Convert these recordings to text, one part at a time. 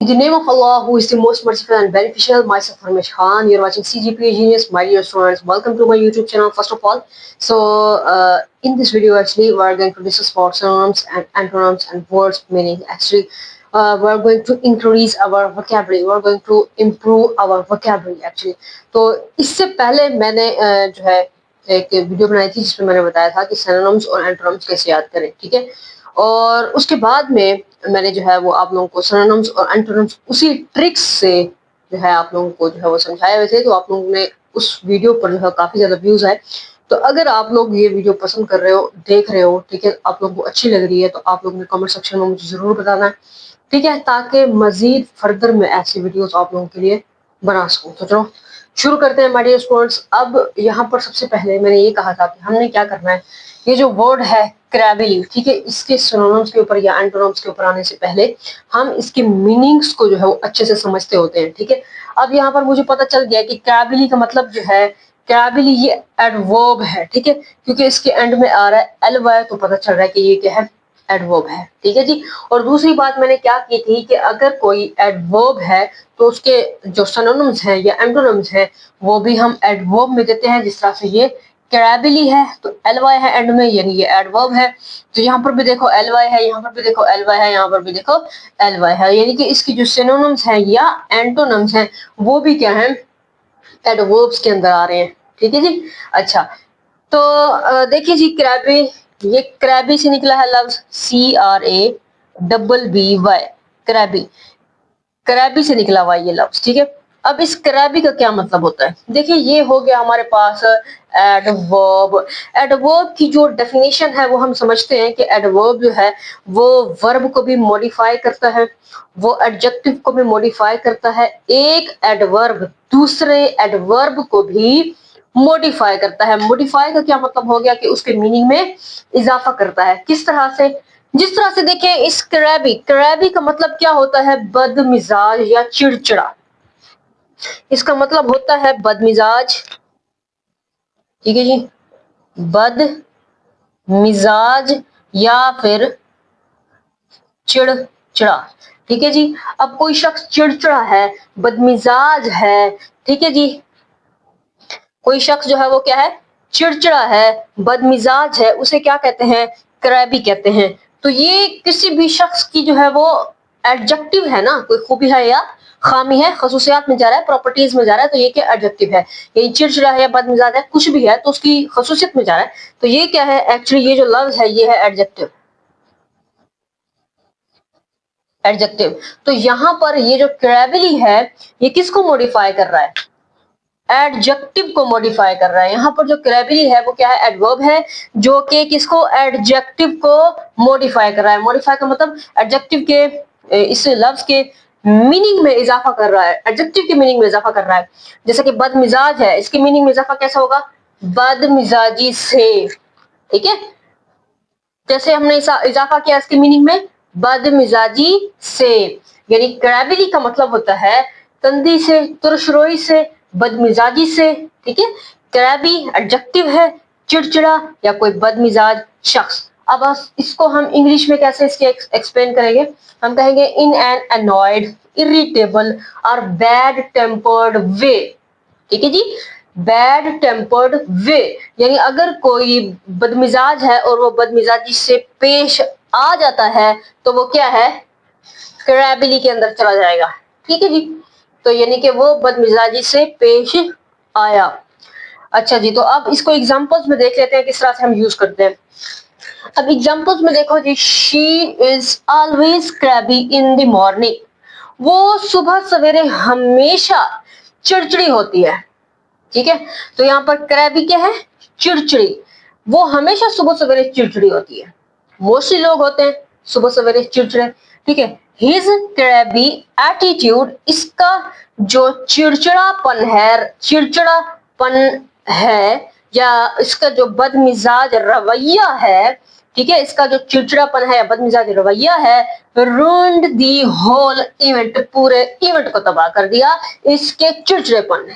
In the name of Allah, who is the most merciful and beneficial, myself Harmesh Khan. You're watching CGPA Genius, my dear students. Welcome to my YouTube channel. First of all, in this video, actually, we're going to discuss about synonyms and antonyms and words meaning. Actually, we're going to increase our vocabulary. We're going to improve our vocabulary. Actually, तो इससे पहले मैंने जो है एक video बनाई थी जिसमें मैंने बताया था कि synonyms और antonyms कैसे याद करें, ठीक है। और उसके बाद में मैंने जो है वो आप लोगों को सिनोनिम्स और एंटोनिम्स उसी ट्रिक्स से जो है आप लोगों को जो है वो समझाए हुए थे, तो आप लोगों ने उस वीडियो पर जो है काफी ज्यादा व्यूज आए। तो अगर आप लोग ये वीडियो पसंद कर रहे हो, देख रहे हो, ठीक है, आप लोगों को अच्छी लग रही है, तो आप लोग ने कमेंट सेक्शन में मुझे जरूर बताना है, ठीक है, ताकि मजीद फर्दर में ऐसी वीडियोस आप लोगों के लिए बना सकूं। तो चलो शुरू करते हैं माय डियर स्टूडेंट्स। अब यहाँ पर सबसे पहले मैंने ये कहा था कि हमने क्या करना है, ये जो वर्ड है क्रैबिली, ठीक है, इसके सिनोनिम्स के ऊपर या एंटोनिम्स के ऊपर आने से पहले हम इसके मीनिंग्स को जो है वो अच्छे से समझते होते हैं, ठीक है। अब यहाँ पर मुझे पता चल गया कि क्रैबिली का मतलब जो है, क्रैबिली ये एडवर्ब है, ठीक है, क्योंकि इसके एंड में आ रहा है एलवाई, तो पता चल रहा है कि ये क्या है, एडवर्ब है, ठीक है जी। और दूसरी बात मैंने क्या की थी कि अगर कोई एडवर्ब है तो उसके जो सिनोनिम्स हैं या एंटोनिम्स हैं वो भी हम एडवर्ब में देते हैं। जिस तरह से ये क्रैबिली है तो एलवाई है एंड में, यानी ये एडवर्ब है। तो यहाँ पर भी देखो एलवाई है, यहाँ पर भी देखो एलवाई है, यहाँ पर भी देखो एलवाई है, यानी कि इसकी जो सिनोनिम्स हैं या एंटोनिम्स हैं वो भी क्या है, एडवर्ब्स के अंदर आ रहे हैं, ठीक है जी। अच्छा, तो देखिए जी, क्रैबी, ये क्रैबी से निकला है लफ्ज CRABBY, क्रैबी, क्रैबी से निकला हुआ ये लफ्ज, ठीक है। अब इस क्रैबी का क्या मतलब होता है, देखिए ये हो गया हमारे पास एडवर्ब। एडवर्ब की जो डेफिनेशन है वो हम समझते हैं कि एडवर्ब जो है वो वर्ब को भी मॉडिफाई करता है, वो एडजेक्टिव को भी मॉडिफाई करता है। एक एडवर्ब दूसरे एडवर्ब को भी मॉडिफाई करता है। मॉडिफाई का क्या मतलब हो गया कि उसके मीनिंग में इजाफा करता है। किस तरह से, जिस तरह से देखिए इस क्रैबी, क्रैबी का मतलब क्या होता है, बदमिजाज या चिड़चिड़ा। इसका मतलब होता है बदमिजाज, ठीक है जी, बदमिजाज या फिर चिड़चिड़ा, ठीक है जी। अब कोई शख्स चिड़चिड़ा है, बदमिजाज है, ठीक है जी, कोई शख्स जो है वो क्या है, चिड़चिड़ा है, बदमिजाज है, उसे क्या कहते हैं, क्रैबी कहते हैं। तो ये किसी भी शख्स की जो है वो एडजेक्टिव है ना, कोई खूबी है या खामी है, खसूसियात में जा रहा है, प्रॉपर्टीज में जा रहा है, तो ये क्या एडजेक्टिव है। ये चिड़चिड़ा है या बदमिजाज है, कुछ भी है तो उसकी खसूसियत में जा रहा है, तो ये क्या है, एक्चुअली ये जो लफ्ज है ये है एडजेक्टिव, एडजेक्टिव। तो यहाँ पर ये जो क्रैबली है ये किसको मॉडिफाई कर रहा है, एडजेक्टिव को मॉडिफाई कर रहा है। यहाँ पर जो क्रैबली है वो क्या है, एडवर्ब है, जो कि किसको, एडजेक्टिव को मॉडिफाई कर रहा है। मॉडिफाई का मतलब एडजेक्टिव के इस लफ्ज के मीनिंग में इजाफा कर रहा है, एडजेक्टिव के मीनिंग में इजाफा कर रहा है। जैसे कि बदमिजाज है, इसके मीनिंग में इजाफा कैसा होगा, बदमिजाजी से, ठीक है। जैसे हमने इजाफा किया इसके मीनिंग में, बदमिजाजी से, यानी क्रैबली का मतलब होता है तंदी से, तुरशरोई से, बदमिजाजी से, ठीक है। क्रैबी एडजेक्टिव है, चिड़चिड़ा या कोई बदमिजाज शख्स। अब इसको हम इंग्लिश में कैसे इसके एक्सप्लेन करेंगे, हम कहेंगे इन एन अनॉयड, इरिटेबल और बैड टेम्पर्ड वे, ठीक है जी, बैड टेम्पर्ड वे, यानी अगर कोई बदमिजाज है और वो बदमिजाजी से पेश आ जाता है तो वो क्या है, क्रैबली के अंदर चला जाएगा, ठीक है जी। तो यानी कि वो बदमिजाजी से पेश आया। अच्छा जी, तो अब इसको एग्जांपल्स में देख लेते हैं किस तरह से हम यूज करते हैं। अब एग्जांपल्स में देखो जी, she is always crabby in the morning, वो सुबह सवेरे हमेशा चिड़चिड़ी होती है, ठीक है। तो यहाँ पर क्रैबी क्या है, चिड़चिड़ी, वो हमेशा सुबह सवेरे चिड़चिड़ी होती है। मोस्टली लोग होते हैं सुबह सवेरे चिड़चिड़े, ठीक है। हिज क्रैबी एटीट्यूड, इसका जो चिड़चिड़ापन है, चिड़चिड़ापन है या इसका जो बदमिजाज रवैया है, ठीक है, इसका जो चिड़चिड़ापन है या बदमिजाज रवैया है, रूइंड दी होल इवेंट, पूरे इवेंट को तबाह कर दिया इसके चिड़चिड़ेपन ने,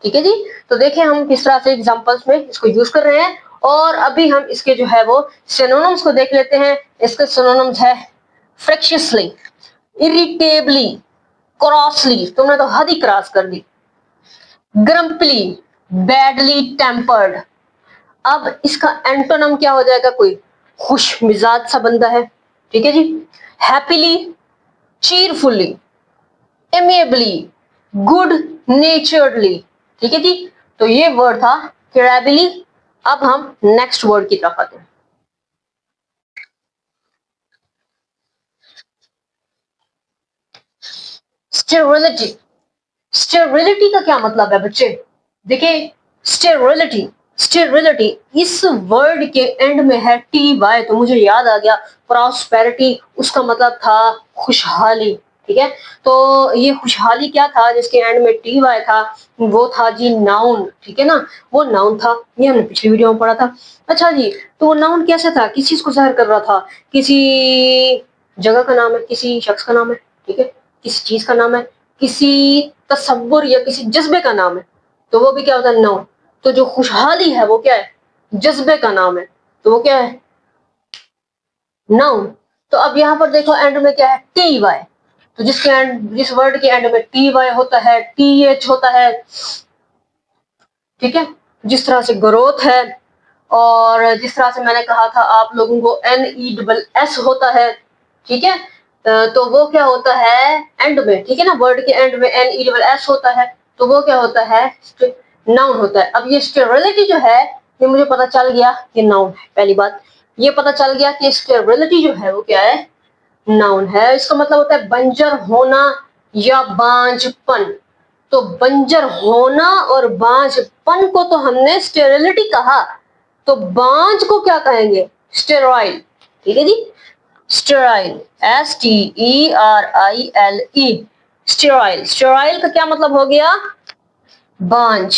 ठीक है जी। तो देखिए हम किस तरह से एग्जांपल्स में इसको यूज कर रहे हैं। और अभी हम इसके जो है वो सिनोनिम्स को देख लेते हैं। इसके सिनोनिम्स है फ्रैक्शियसली, इरिटेबली, क्रॉसली, तुमने तो हद ही क्रॉस कर दी, ग्रम्पली, बैडली टेम्पर्ड। अब इसका एंटोनम क्या हो जाएगा, कोई खुश मिजाज सा बंदा है, ठीक है जी। हैप्पीली, चीरफुली, एमिएबली, गुड नेचर्डली, ठीक है जी। तो ये वर्ड था क्रेबिली। अब हम नेक्स्ट वर्ड की तरफ आते हैं। स्टेरिलिटी। स्टेरिलिटी का क्या मतलब है बच्चे? देखिए, स्टेरिलिटी, स्टेरिलिटी इस वर्ड के एंड में है टी वाई, तो मुझे याद आ गया प्रॉस्पेरिटी, उसका मतलब था खुशहाली, ठीक है। तो ये खुशहाली क्या था जिसके एंड में टी वाई था, वो था जी नाउन, ठीक है ना, वो नाउन था, ये हमने पिछली वीडियो में पढ़ा था। अच्छा जी, तो वो नाउन कैसा था, किस चीज को जाहिर कर रहा था, किसी जगह का नाम है, किसी शख्स का नाम है, ठीक है, किसी चीज का नाम है, किसी तसव्वुर या किसी जज्बे का नाम है, तो वो भी क्या होता है, नाउन। तो जो खुशहाली है वो क्या है, जज्बे का नाम है, तो वो क्या है, नाउन। तो अब यहाँ पर देखो एंड में क्या है, टी वाई, तो जिसके एंड, जिस वर्ड के एंड में टी वाई होता है, टी एच होता है, ठीक है, जिस तरह से ग्रोथ है, और जिस तरह से मैंने कहा था आप लोगों को NESS होता है, ठीक है, तो वो क्या होता है एंड में, ठीक है ना, वर्ड के एंड में NESS होता है, तो वो क्या होता है, नाउन होता है। अब ये स्टेरिलिटी जो है, ये मुझे पता चल गया कि नाउन है, पहली बात ये पता चल गया कि स्टेरिलिटी जो है वो क्या है, नाउन है। इसका मतलब होता है बंजर होना या बांझपन। तो बंजर होना और बांझपन को तो हमने स्टेरिलिटी कहा, तो बांझ को क्या कहेंगे, स्टेरॉइल, ठीक है जी, स्टेराइल, STERILE, स्टेराइल। स्टेराइल का क्या मतलब हो गया, बांझ,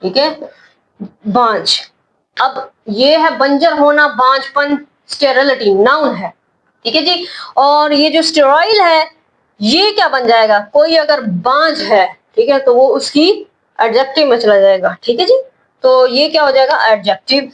ठीक है, बांझ। अब ये है बंजर होना, बांझपन, स्टेरिलिटी नाउन है, ठीक है जी। और ये जो स्टेरॉइल है ये क्या बन जाएगा, कोई अगर बांझ है, ठीक है, तो वो उसकी एडजेक्टिव में चला जाएगा, ठीक है जी। तो ये क्या हो जाएगा, एडजेक्टिव।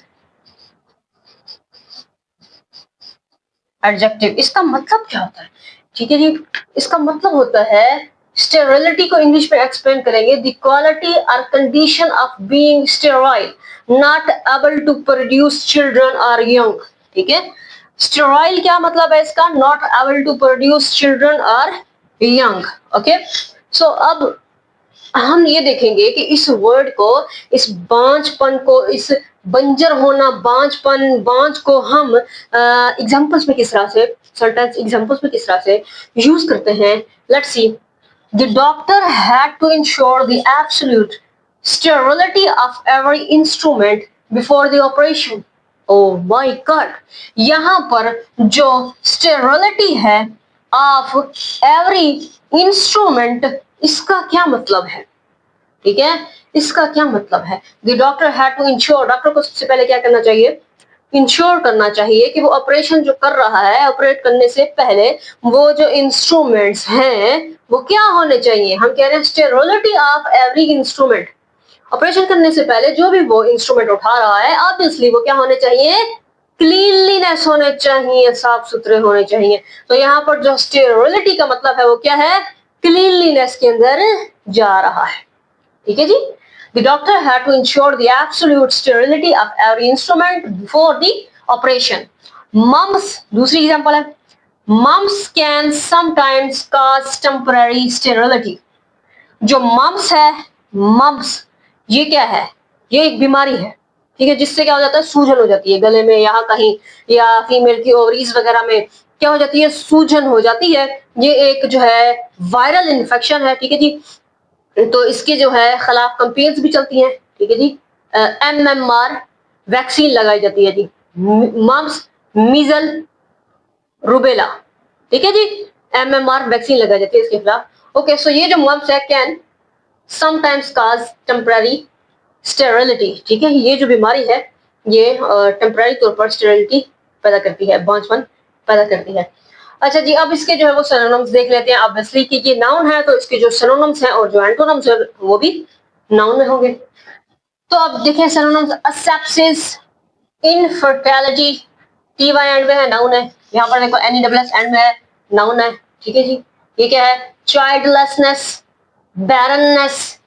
एडजेक्टिव इसका मतलब क्या होता है, ठीक है जी, इसका मतलब होता है, स्टेरिलिटी को इंग्लिश में एक्सप्लेन करेंगे, द क्वालिटी और condition of being sterile, not able to produce children और यंग, ठीक है। स्टेराइल क्या मतलब है इसका, not able to produce children और यंग, ओके। सो अब हम ये देखेंगे कि इस वर्ड को, इस बांझपन को, इस बंजर होना, बांझपन, बांझ को हम एग्जांपल्स में किस तरह से, सेंटेंस एग्जांपल्स में किस तरह से यूज करते हैं। Let's see, the doctor had to ensure the absolute sterility of every instrument before the operation. Oh my God, यहाँ पर जो स्टेरिलिटी है ऑफ एवरी इंस्ट्रूमेंट, इसका क्या मतलब है, ठीक है, इसका क्या मतलब है, the doctor had to ensure, doctor को सबसे पहले क्या करना चाहिए, इंश्योर करना चाहिए कि वो ऑपरेशन जो कर रहा है, ऑपरेट करने से पहले वो जो इंस्ट्रूमेंट्स हैं वो क्या होने चाहिए, हम कह रहे हैं sterility of every instrument. Operation करने से पहले जो भी वो इंस्ट्रूमेंट उठा रहा है, ऑब्वियसली वो क्या होने चाहिए, क्लीनलीनेस होने चाहिए, साफ सुथरे होने चाहिए। तो यहाँ पर जो स्टेरिलिटी का मतलब है वो क्या है, क्लीनलीनेस के अंदर जा रहा है, ठीक है जी। The doctor had to ensure the absolute sterility of every instrument before the operation. Mumps, दूसरी एग्जांपल है, mumps can sometimes cause temporary sterility. जो mumps है, mumps ये क्या है, ये एक बीमारी है, ठीक है, जिससे क्या हो जाता है, सूजन हो जाती है गले में, यहाँ कहीं, या फीमेल की ओवरीज वगैरह में क्या हो जाती है, सूजन हो जाती है। ये एक जो है वायरल इन्फेक्शन है, ठीक है जी। तो इसके जो है खिलाफ कंपेन्स भी चलती हैं, ठीक है जी। MMR वैक्सीन लगाई जाती है जी, मम्स, मीजल, रूबेला, ठीक है जी, MMR वैक्सीन लगाई जाती है इसके खिलाफ। ओके, सो ये जो मम्स है can sometimes cause temporary sterility, ठीक है, ये जो बीमारी है ये टेम्पररी तौर पर स्टेरिलिटी पैदा करती है, बांझपन पैदा करती है। अच्छा जी, अब इसके जो है वो सिनोनिम्स देख लेते हैं। ऑब्वियसली कि ये नाउन है तो इसके जो सिनोनिम्स हैं और जो एंटोनिम्स है वो भी नाउन में होंगे। तो अब देखें सिनोनिम्स, असेप्सिस, इनफर्टिलिटी, TY एंड में है, नाउन है। यहाँ पर देखो NESS एंड में है, नाउन है, ठीक है जी। ये क्या है? चाइल्डलेसनेस, बैरननेस,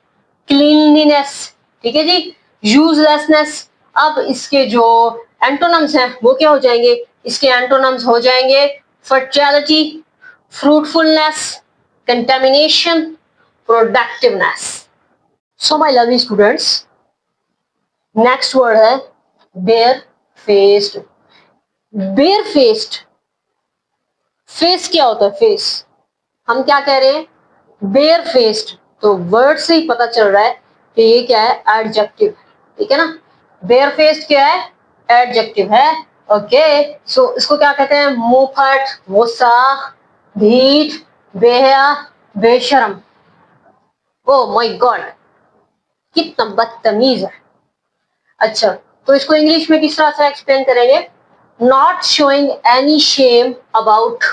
क्लीनलीनेस, ठीक है जी, यूजलेसनेस। अब इसके जो एंटोनम्स हैं वो क्या हो जाएंगे? इसके एंटोनम्स हो जाएंगे fertility, fruitfulness, contamination, productiveness. So my lovely students, next word है bare faced. Bare faced, face क्या होता है? फेस, हम क्या कह रहे हैं? Bare faced. तो वर्ड से ही पता चल रहा है कि ये क्या है? एडजेक्टिव, ठीक है ना। बेयर फेस्ड क्या है? एडजेक्टिव है। ओके, सो इसको क्या कहते हैं? मुंहफट, गुस्सा, ढीठ, बेहया, बेशरम। ओ माय गॉड, कितना बदतमीज है। अच्छा, तो इसको इंग्लिश में किस तरह से एक्सप्लेन करेंगे? Not showing any shame about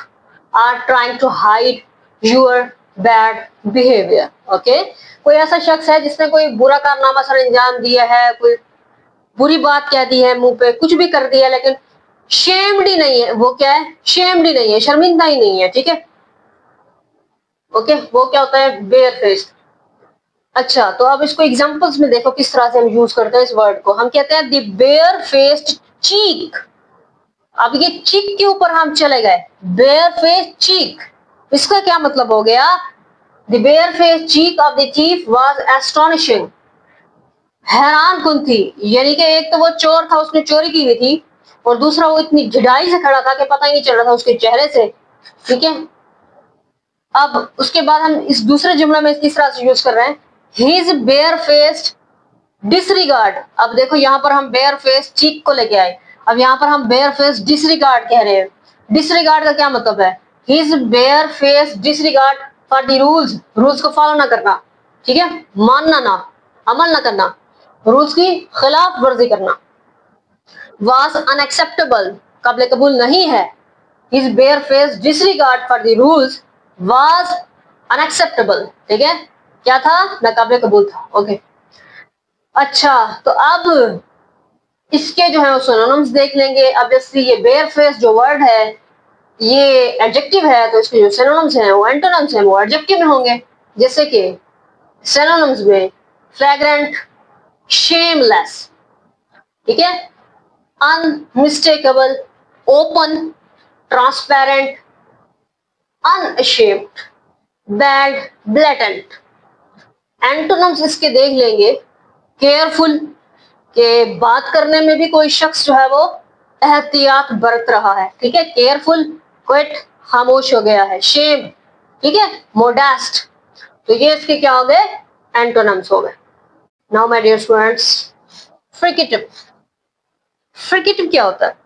or trying to hide your bad behaviour. Okay, कोई ऐसा शख्स है जिसने कोई बुरा कारनामा सर अंजाम दिया है, कोई बुरी बात कह दी है, मुंह पे कुछ भी कर दिया, लेकिन शेम्ड ही नहीं है। वो क्या है? शेम्ड ही नहीं है, शर्मिंदा ही नहीं है, ठीक है। ओके, वो क्या होता है? Bare faced. अच्छा, तो अब इसको एग्जांपल्स में देखो किस तरह से हम यूज करते हैं इस वर्ड को। हम कहते हैं द बेयर फेस्ड चीक। अब ये चीक के ऊपर हम चले गए, बेयर फेस्ड चीक। इसका क्या मतलब हो गया? The bare faced cheek of the chief was astonishing, हैरान कुन थी। यानी कि एक तो वो चोर था, उसने चोरी की हुई थी, और दूसरा वो इतनी ढिठाई से खड़ा था कि पता ही नहीं चल रहा था उसके चेहरे से, ठीक है। अब उसके बाद हम इस दूसरे जुमले में किस तरह से यूज कर रहे हैं? His bare-faced disregard। अब देखो यहाँ पर हम बेयर फेस चीक को लेके आए, अब यहाँ पर हम बेयर फेस डिसरिगार्ड कह रहे हैं। डिसरिगार्ड का क्या मतलब है? His bare-faced disregard for the rules, rules को फॉलो ना करना, ठीक है, मानना ना, अमल ना करना, रूल्स की खिलाफ वर्जी करना। Was unacceptable, काबिल कबूल नहीं है। His bare-faced disregard for the rules was unacceptable, ठीक है, क्या था? नाकाबिल कबूल था। ओके, अच्छा, तो अब इसके जो है वो सिनोनिम्स देख लेंगे। ऑब्वियसली ये बेयर फेस जो वर्ड है ये एडजेक्टिव है, तो इसके जो सिनोनिम्स हैं वो एंटोनिम्स हैं वो एडजेक्टिव में होंगे। जैसे कि सिनोनिम्स में फ्लैग्रेंट, शेमलेस, ठीक है, unmistakable, open, transparent, unashamed, bad, blatant. Antonyms इसके देख लेंगे। केयरफुल, के बात करने में भी कोई शख्स जो है वो एहतियात बरत रहा है, ठीक है, केयरफुल, क्विट, खामोश हो गया है, शेम, ठीक है, मोडेस्ट। तो ये इसके क्या हो गए? एंटोनिम्स हो गए। Now my dear students, fricative. Fricative क्या होता है?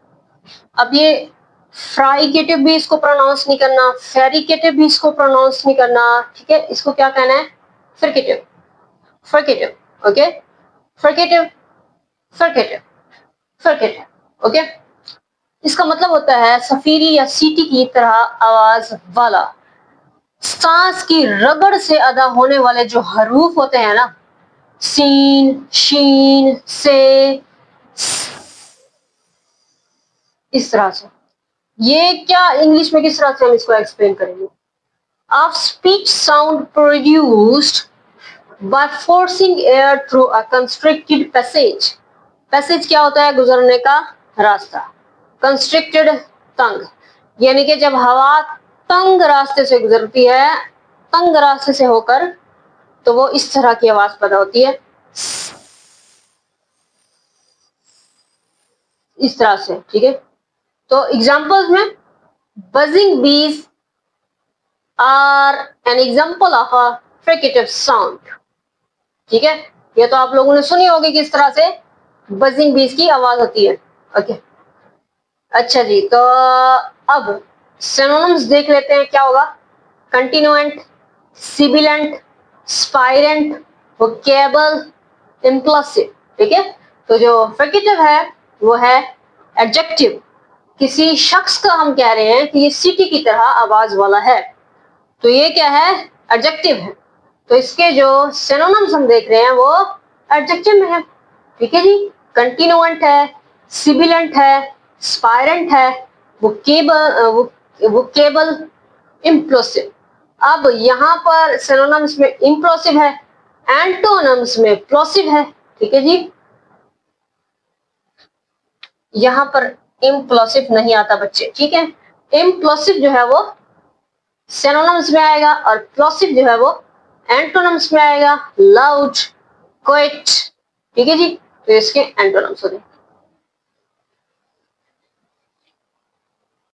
अब ये फ्राइकेटिव भी इसको प्रोनाउंस नहीं करना, फेरिकेटिव भी इसको प्रोनाउंस नहीं करना, ठीक है, इसको क्या कहना है? Fricative, fricative, okay, fricative, fricative, fricative, okay. इसका मतलब होता है सफीरी या सीटी की तरह आवाज वाला। सांस की रगड़ से अदा होने वाले जो हरूफ होते हैं ना, सीन, शीन, से, इस तरह से। ये क्या इंग्लिश में किस तरह से हम इसको एक्सप्लेन करेंगे? Of speech sound produced by forcing air through a constricted passage। Passage क्या होता है? गुजरने का रास्ता। कंस्ट्रिक्टेड, तंग, यानी कि जब हवा तंग रास्ते से गुजरती है, तंग रास्ते से होकर, तो वो इस तरह की आवाज पैदा होती है, इस तरह से, ठीक है। तो एग्जांपल्स में buzzing bees are an example of a fricative sound, ठीक है। ये तो आप लोगों ने सुनी होगी किस तरह से बजिंग बीज की आवाज होती है। ओके, अच्छा जी, तो अब सिनोनिम्स देख लेते हैं क्या होगा। कंटिन्यूएंट, सिबिलेंट, स्पाइरेंट, वोकेबल, इम्प्लसिव, ठीक है। तो जो फ्रिकेटिव है वो है एडजेक्टिव। किसी शख्स का हम कह रहे हैं कि ये सीटी की तरह आवाज वाला है, तो ये क्या है? एडजेक्टिव है। तो इसके जो सिनोनिम्स हम देख रहे हैं वो एडजेक्टिव में है, ठीक है जी। कंटिन्यूएंट है, सिबिलेंट है, स्पाइरेंट है, वोकेबल, इम्प्लोसिव। अब यहाँ पर सिनोनिम्स में इम्प्लोसिव है, एंटोनिम्स में प्लोसिव है। ठीक है जी, यहाँ पर इम्प्लोसिव नहीं आता बच्चे। ठीक है, इम्प्लोसिव जो है वो सिनोनिम्स में आएगा और प्लोसिव जो है वो एंटोनिम्स में आएगा। Loud, quite. ठीक है जी, तो इसके एंटोनिम्स हो गए।